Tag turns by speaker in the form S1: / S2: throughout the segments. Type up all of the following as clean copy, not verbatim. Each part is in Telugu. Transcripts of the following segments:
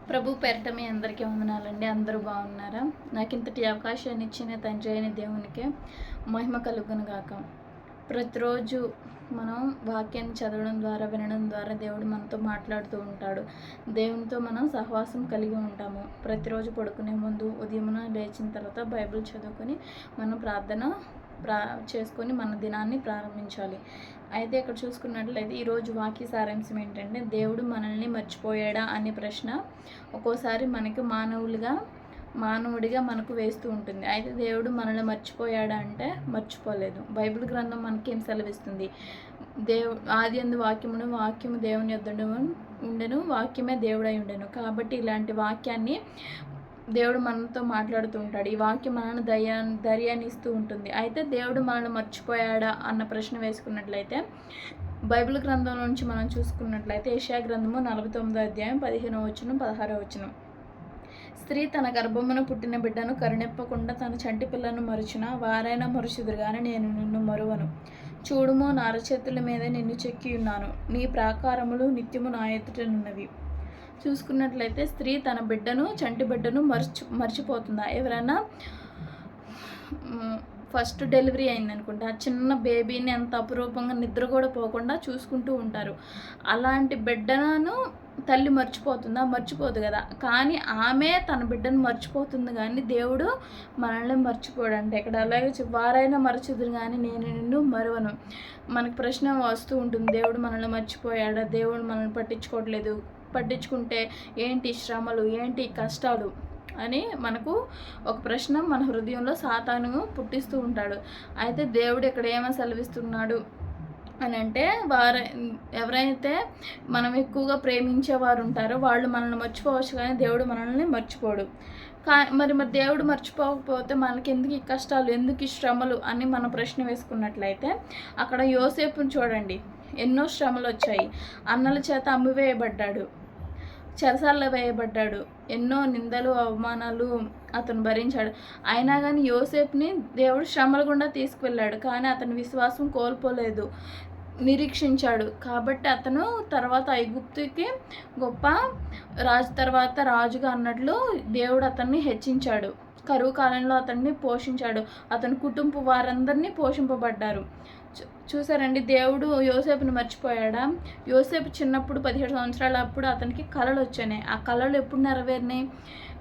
S1: ప్రభు పేరిట మీ అందరికీ వందనాలండి. అందరూ బాగున్నారా? నాకు ఇంతటి అవకాశాన్ని ఇచ్చిన తండ్రి అయిన దేవునికే మహిమ కలుగును గాక. ప్రతిరోజు మనం వాక్యాన్ని చదవడం ద్వారా, వినడం ద్వారా దేవుడు మనతో మాట్లాడుతూ ఉంటాడు. దేవునితో మనం సహవాసం కలిగి ఉంటాము. ప్రతిరోజు పడుకునే ముందు, ఉదయమున లేచిన తర్వాత బైబిల్ చదువుకొని మనం చేసుకొని మన దినాన్ని ప్రారంభించాలి. అయితే ఇక్కడ చూసుకున్నట్లయితే ఈరోజు వాక్య సారాంశం ఏంటంటే, దేవుడు మనల్ని మర్చిపోయాడా అనే ప్రశ్న ఒక్కోసారి మనకి మానవుడిగా మనకు వేస్తూ ఉంటుంది. అయితే దేవుడు మనల్ని మర్చిపోయాడా అంటే మర్చిపోలేదు. బైబిల్ గ్రంథం మనకేం సెలవిస్తుంది? ఆదియందు వాక్యమును, వాక్యము దేవుని యొద్ద ఉండెను, వాక్యమే దేవుడై ఉండెను. కాబట్టి ఇలాంటి వాక్యాన్ని దేవుడు మనతో మాట్లాడుతూ ఉంటాడు. ఈ వాక్యం మనల్ని ధైర్యాన్ని ఇస్తూ ఉంటుంది. అయితే దేవుడు మనల్ని మర్చిపోయాడా అన్న ప్రశ్న వేసుకున్నట్లయితే బైబిల్ గ్రంథం నుంచి మనం చూసుకున్నట్లయితే యెషయా గ్రంథము 49వ అధ్యాయం 15వ వచనం 16వ వచనం. స్త్రీ తన గర్భమున పుట్టిన బిడ్డను కరుణెప్పకుండా తన చంటి పిల్లను మరుచిన వారైనా మరుచుదురు గాని నేను నిన్ను మరువను. చూడుము, నా అరచేతుల మీద నిన్ను చెక్కి ఉన్నాను, నీ ప్రాకారములు నిత్యము నా ఎదుటనున్నవి. చూసుకున్నట్లయితే స్త్రీ తన బిడ్డను, చంటి బిడ్డను మర్చిపోతుందా? ఎవరైనా ఫస్ట్ డెలివరీ అయిందనుకుంటే ఆ చిన్న బేబీని ఎంత అపురూపంగా నిద్ర కూడా పోకుండా చూసుకుంటూ ఉంటారు. అలాంటి బిడ్డను తల్లి మర్చిపోతుందా? మర్చిపోదు కదా. కానీ ఆమె తన బిడ్డను మర్చిపోతుంది, కానీ దేవుడు మనల్ని మర్చిపోడంటే ఇక్కడ అలాగే వారైనా మరచుదురు కానీ నేను నిన్ను మరువను. మనకు ప్రశ్న వస్తూ ఉంటుంది, దేవుడు మనల్ని మర్చిపోయాడా? దేవుడు మనల్ని పట్టించుకుంటే ఏంటి శ్రమలు, ఏంటి కష్టాలు అని మనకు ఒక ప్రశ్న మన హృదయంలో సాతాను పుట్టిస్తూ ఉంటాడు. అయితే దేవుడు ఇక్కడ ఏమని సెలవిస్తున్నాడు అని అంటే, ఎవరైతే మనం ఎక్కువగా ప్రేమించేవారు ఉంటారో వాళ్ళు మనల్ని మర్చిపోవచ్చు, కానీ దేవుడు మనల్ని మర్చిపోడు. మరి దేవుడు మర్చిపోకపోతే మనకి ఎందుకు ఈ కష్టాలు, ఎందుకు ఈ శ్రమలు అని మనం ప్రశ్న వేసుకున్నట్లయితే అక్కడ యోసేపుని చూడండి. ఎన్నో శ్రమలు వచ్చాయి. అన్నల చేత అమ్మివేయబడ్డాడు, చెరసాల్లో వేయబడ్డాడు, ఎన్నో నిందలు అవమానాలు అతను భరించాడు. అయినా కానీ యోసేపుని దేవుడు శ్రమల గుండా తీసుకువెళ్ళాడు, కానీ అతని విశ్వాసం కోల్పోలేదు, నిరీక్షించాడు. కాబట్టి అతను తర్వాత ఐగుప్తుకి గొప్ప తర్వాత రాజుగా అన్నట్లు దేవుడు అతన్ని హెచ్చించాడు. కరువు కాలంలో అతన్ని పోషించాడు. అతని కుటుంబ వారందరినీ పోషింపబడ్డారు. చూసారండి, దేవుడు యోసేపుని మర్చిపోయాడా? యోసేపు చిన్నప్పుడు 17 సంవత్సరాల అప్పుడు అతనికి కళలు వచ్చాయి. ఆ కళలు ఎప్పుడు నెరవేరినాయి?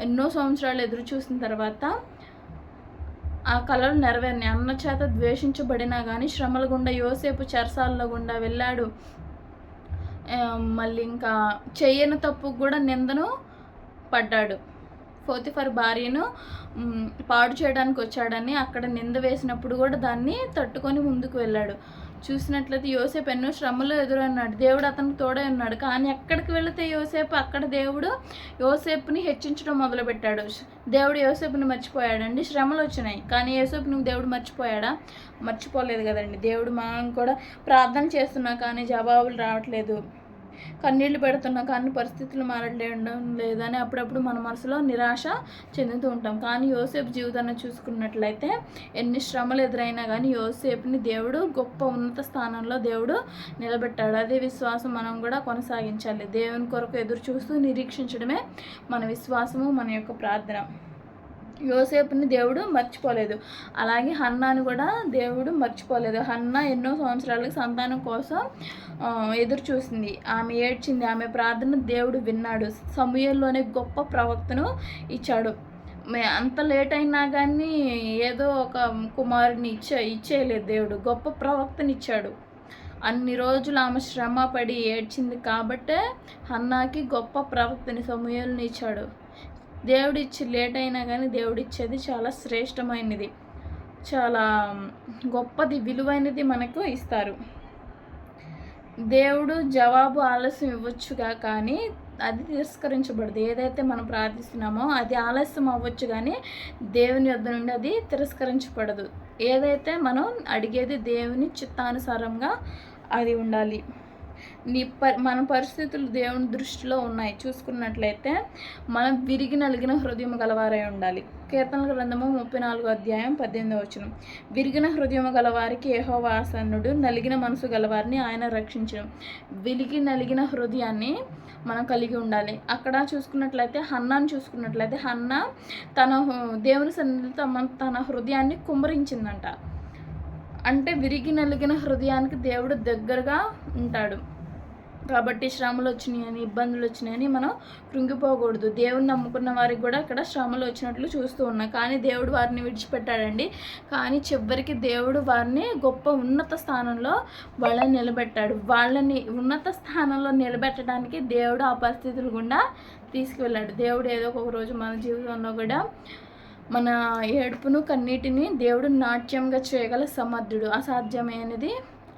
S1: ఎన్నో సంవత్సరాలు ఎదురు చూసిన తర్వాత ఆ కళలు నెరవేరినాయి. అన్న చేత ద్వేషించబడినా కానీ శ్రమల గుండా యోసేపు చెరసాల గుండా వెళ్ళాడు. మళ్ళీ ఇంకా చెయ్యని తప్పుకు కూడా నిందను పడ్డాడు. పోతిఫర్ భార్యను పాడు చేయడానికి వచ్చాడని అక్కడ నింద వేసినప్పుడు కూడా దాన్ని తట్టుకొని ముందుకు వెళ్ళాడు. చూసినట్లయితే యోసేపు ఎన్నో శ్రమలు ఎదురన్నాడు. దేవుడు అతనికి తోడే ఉన్నాడు. కానీ ఎక్కడికి వెళితే అక్కడ దేవుడు యోసేపుని హెచ్చించడం మొదలుపెట్టాడు. దేవుడు యోసేపుని మర్చిపోయాడండి. శ్రమలు వచ్చినాయి, కానీ యోసేపుని దేవుడు మర్చిపోయాడా? మర్చిపోలేదు కదండి. దేవుడు మనం కూడా ప్రార్థన చేస్తున్నా కానీ జవాబులు రావట్లేదు, కన్నీళ్లు పెడుతున్నా కానీ పరిస్థితులు మారడం లేదని అప్పుడప్పుడు మన మనసులో నిరాశ చెందుతూ ఉంటాం. కానీ యోసేపు జీవితాన్ని చూసుకున్నట్లయితే ఎన్ని శ్రమలు ఎదురైనా కానీ యోసేపుని దేవుడు గొప్ప ఉన్నత స్థానంలో దేవుడు నిలబెట్టాడు. అదే విశ్వాసం మనం కూడా కొనసాగించాలి. దేవుని కొరకు ఎదురు చూస్తూ నిరీక్షించడమే మన విశ్వాసము, మన యొక్క ప్రార్థన. యోసేపుని దేవుడు మర్చిపోలేదు. అలాగే హన్నాను కూడా దేవుడు మర్చిపోలేదు. హన్నా ఎన్నో సంవత్సరాలకు సంతానం కోసం ఎదురు చూసింది. ఆమె ఏడ్చింది. ఆమె ప్రార్థన దేవుడు విన్నాడు. సమూయేలులోనే గొప్ప ప్రవక్తను ఇచ్చాడు. అంత లేట్ అయినా కానీ ఏదో ఒక కుమారుని ఇచ్చేయలేదు. దేవుడు గొప్ప ప్రవక్తని ఇచ్చాడు. అన్ని రోజులు ఆమె శ్రమ పడి ఏడ్చింది కాబట్టే హన్నాకి గొప్ప ప్రవక్తని సమూయేలుని ఇచ్చాడు. దేవుడిచ్చి లేట్ అయినా కానీ దేవుడిచ్చేది చాలా శ్రేష్టమైనది, చాలా గొప్పది, విలువైనది మనకు ఇస్తారు. దేవుడు జవాబు ఆలస్యం ఇవ్వచ్చుగా, కానీ అది తిరస్కరించబడదు. ఏదైతే మనం ప్రార్థిస్తున్నామో అది ఆలస్యం అవ్వచ్చు, కానీ దేవుని యొద్ద నుండి అది తిరస్కరించబడదు. ఏదైతే మనం అడిగేది దేవుని చిత్తానుసారంగా అది ఉండాలి. మన పరిస్థితులు దేవుని దృష్టిలో ఉన్నాయి చూసుకున్నట్లయితే మనం విరిగి నలిగిన హృదయం గలవారై ఉండాలి. కీర్తనల గ్రంథము 34 అధ్యాయం 18 వచనం. విరిగిన హృదయం గలవారికి యెహోవా ఆసన్నుడు, నలిగిన మనసు గలవారిని ఆయన రక్షించును. విరిగి నలిగిన హృదయాన్ని మనం కలిగి ఉండాలి. అక్కడ చూసుకున్నట్లయితే హన్నాను చూసుకున్నట్లయితే హన్నా దేవుని సన్నిధిలో తన హృదయాన్ని కుమ్మరించిందంట. అంటే విరిగి నలిగిన హృదయానికి దేవుడు దగ్గరగా ఉంటాడు. కాబట్టి శ్రమలు వచ్చినాయని, ఇబ్బందులు వచ్చినాయని మనం కృంగిపోకూడదు. దేవుని నమ్ముకున్న వారికి కూడా ఇక్కడ శ్రమలు వచ్చినట్లు చూస్తూ ఉన్నాం. కానీ దేవుడు వారిని విడిచిపెట్టాడండి. కానీ చివరికి దేవుడు వారిని గొప్ప ఉన్నత స్థానంలో వాళ్ళని నిలబెట్టాడు. వాళ్ళని ఉన్నత స్థానంలో నిలబెట్టడానికి దేవుడు ఆ పరిస్థితులు గుండా తీసుకువెళ్ళాడు. దేవుడు ఏదో ఒక రోజు మన జీవితంలో కూడా మన ఏడుపును కన్నీటిని దేవుడు నాట్యంగా చేయగల సమర్థుడు.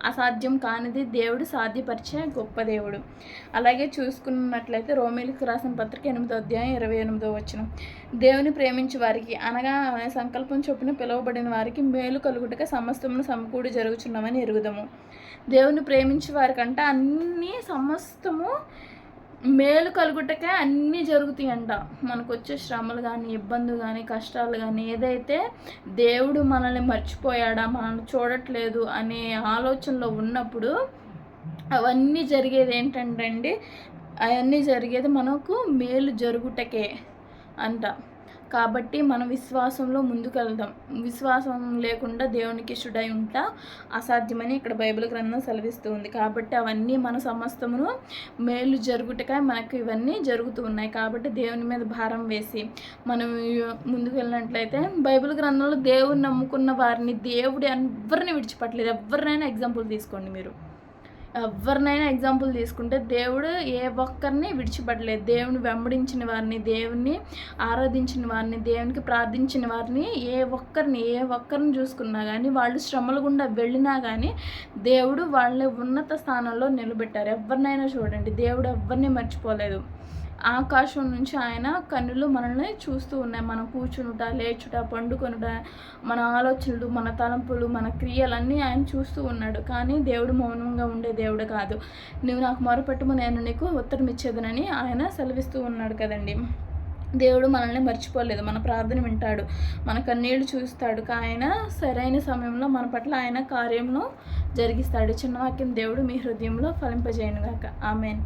S1: అసాధ్యం కానిది దేవుడు సాధ్యపరిచే గొప్ప దేవుడు. అలాగే చూసుకున్నట్లయితే రోమీలకు రాసిన పత్రిక 8వ అధ్యాయం 28వ వచనం. దేవుని ప్రేమించే వారికి అనగా సంకల్పం చొప్పున పిలువబడిన వారికి మేలు కలుగుటక సమస్తమును సమకూడి జరుగుచున్నామని ఎరుగుదము. దేవుని ప్రేమించే వారికంట అన్ని సమస్తము మేలు కలుగుటకే అన్నీ జరుగుతాయంట. మనకు వచ్చే శ్రమలు కానీ, ఇబ్బందులు కానీ, కష్టాలు కానీ, ఏదైతే దేవుడు మనల్ని మర్చిపోయాడా, మనల్ని చూడట్లేదు అనే ఆలోచనలో ఉన్నప్పుడు అవన్నీ జరిగేది ఏంటంటే అండి, అవన్నీ జరిగేది మనకు మేలు జరుగుటకే అంట. కాబట్టి మనం విశ్వాసంలో ముందుకు వెళ్దాం. విశ్వాసం లేకుండా దేవునికి ఇష్టడై ఉంటా అసాధ్యమని ఇక్కడ బైబిల్ గ్రంథం సెలవిస్తూ ఉంది. కాబట్టి అవన్నీ మన సమస్తమును మేలు జరుగుటకై మనకు ఇవన్నీ జరుగుతూ ఉన్నాయి. కాబట్టి దేవుని మీద భారం వేసి మనం ముందుకు వెళ్ళినట్లయితే బైబిల్ గ్రంథంలో దేవుని నమ్ముకున్న వారిని దేవుడు ఎవరిని విడిచిపెట్టలేదు. ఎవరినైనా ఎగ్జాంపుల్ తీసుకోండి, మీరు ఎవరినైనా ఎగ్జాంపుల్ తీసుకుంటే దేవుడు ఏ ఒక్కరిని విడిచిపెట్టలేదు. దేవుని వెంబడించిన వారిని, దేవుని ఆరాధించిన వారిని, దేవునికి ప్రార్థించిన వారిని ఏ ఒక్కరిని చూసుకున్నా కానీ, వాళ్ళు శ్రమల గుండా వెళ్ళినా కానీ దేవుడు వాళ్ళని ఉన్నత స్థానంలో నిలబెట్టారు. ఎవరినైనా చూడండి, దేవుడు ఎవరిని మర్చిపోలేదు. ఆకాశం నుంచి ఆయన కన్నులు మనల్ని చూస్తూ ఉన్నాయి. మనం కూర్చునుట, లేచుట, పండుకొనుట, మన ఆలోచనలు, మన తలంపులు, మన క్రియలన్నీ ఆయన చూస్తూ ఉన్నాడు. కానీ దేవుడు మౌనంగా ఉండే దేవుడు కాదు. నువ్వు నాకు మొరపెట్టుము, నేను నీకు ఉత్తరం ఇచ్చేదనని ఆయన సెలవిస్తూ ఉన్నాడు కదండి. దేవుడు మనల్ని మర్చిపోలేదు. మన ప్రార్థన వింటాడు, మన కన్నీళ్లు చూస్తాడు. ఆయన సరైన సమయంలో మన పట్ల ఆయన కార్యంలో జరిగిస్తాడు. చిన్న వాక్యం దేవుడు మీ హృదయంలో ఫలింపజేయనుగాక. ఆమేన్.